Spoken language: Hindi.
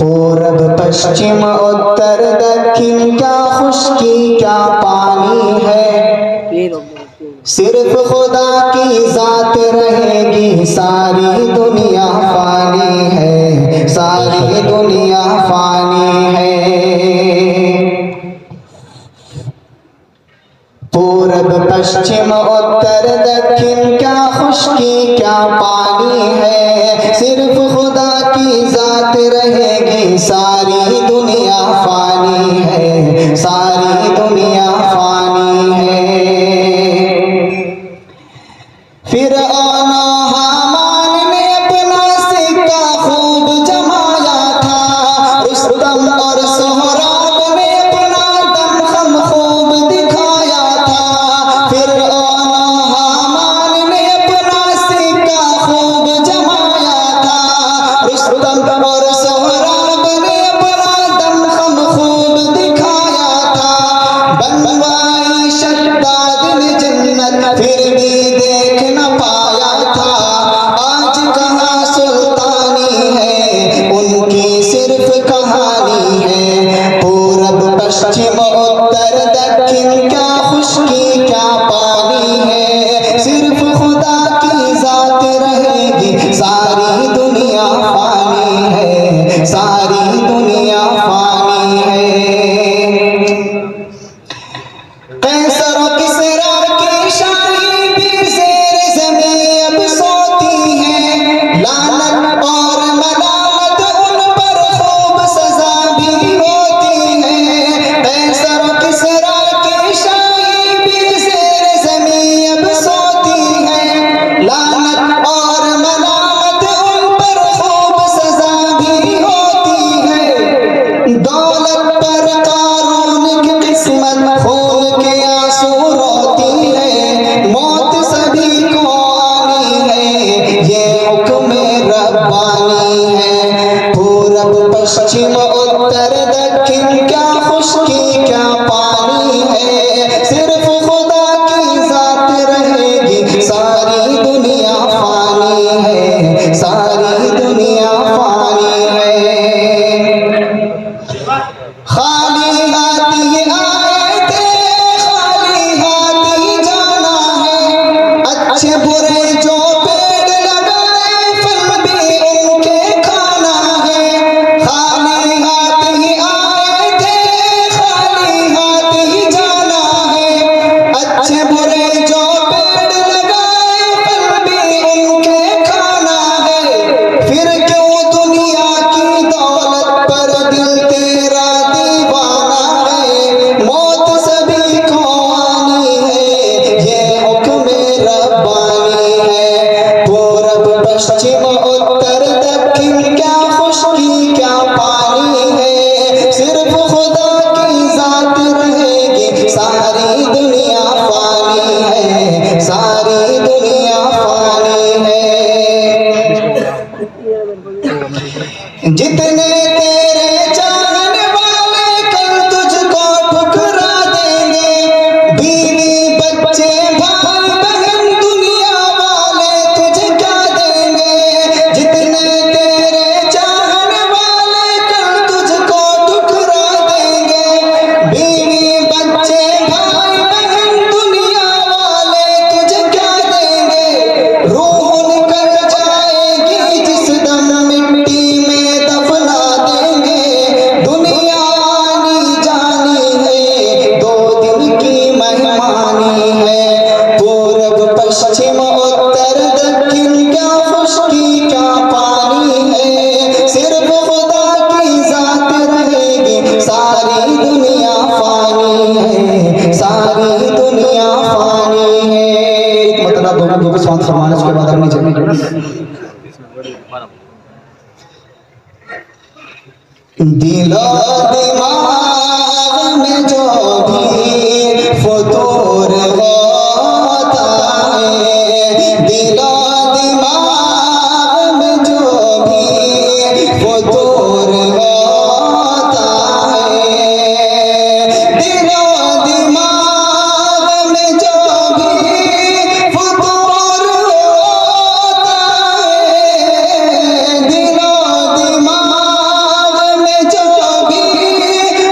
पूरब पश्चिम उत्तर दक्षिण क्या खुशकी क्या पानी है। सिर्फ खुदा की जात रहेगी, सारी दुनिया फानी है, सारी दुनिया फानी है। पूरब पश्चिम उत्तर दक्षिण क्या खुशकी क्या पानी है। सिर्फ खुदा की जात रहेगी, सारी दुनिया फानी है, सारी दुनिया फानी है। फिर हामान ने अपना सिक्का खूब जमाया था, रुस्तम और सोहराब ने अपना दमखम खूब दिखाया था। फिर हामान ने अपना सिक्का खूब जमाया था, रुस्तम और सोहराब ने अपना दमखम खूब दिखाया था। बनवाई शद्दाद ने जन्नत फिर भी देख न पाया था। आज कहाँ सुल्तानी है, उनकी सिर्फ कहानी है। पूरब पश्चिम उत्तर दक्षिण क्या खुशकी क्या पानी है। सिर्फ खुदा की जात रहेगी, सारी दुनिया फानी है, सारी दुनिया फानी है। कैसर और किसरा की शाही भी ज़ेर ज़मीं अब सोती है। लानत और मलामत उन पर खूब सजा भी होती है। कैसर और किसरा की शाही भी ज़ेर ज़मीं अब सोती है। लानत और मलामत उन पर खूब सजा भी होती है। दौलत पर कारून की किस्मत खून के आंसू रोती है। मौत सभी को आनी है, ये हुक्म रब्बानी है। पूरब पश्चिम उत्तर दक्षिण क्या खुशकी क्या पानी है। सिर्फ खुदा की जात रहेगी, सारी दुनिया फानी है, सारी दुनिया फानी है। खाली हाथ ये आए थे, खाली हाथ ही जाना है। अच्छे बुरे जो पेड़ लगाए, फल भी उनके खाना है। खाली हाथ ही आए थे, खाली हाथ ही जाना है। अच्छे बुरे जो पेड़ लगाए, फल भी उनके खाना है। फिर क्यों दुनिया की दौलत पर दिल तेरा दीवाना है। मौत सभी को आनी है, ये हुक्म रब्बानी है। पूरब पश्चिम उत्तर दक्षिण क्या खुशकी क्या पानी है। सिर्फ खुदा की जात रहेगी, सारी दुनिया फानी है, सारी दुनिया फानी है। जितने तेरे चाहने वाले कल तुझको ठुकरा देंगे। बीवी बच्चे भाई बहन दुनिया वाले तुझे क्या देंगे। जितने तेरे चाहने वाले कल तुझको ठुकरा देंगे। बीवी बच्चे भाई बहन दुनिया वाले तुझे क्या देंगे। रूह निकल जाएगी जिस दम मिट्टी में दफना देंगे। दुनिया आनी जानी है, 2 दिन की मेहमानी है। पूरब पश्चिम उत्तर दक्षिण क्या खुशकी क्या पानी है। सिर्फ खुदा की जात रहेगी, सारी दुनिया फानी है, सारी दुनिया फानी है। एक मतलब दोनों को स्वागत फरमाने उसके बाद अपनी जगह दिलो दिमाग में जो भी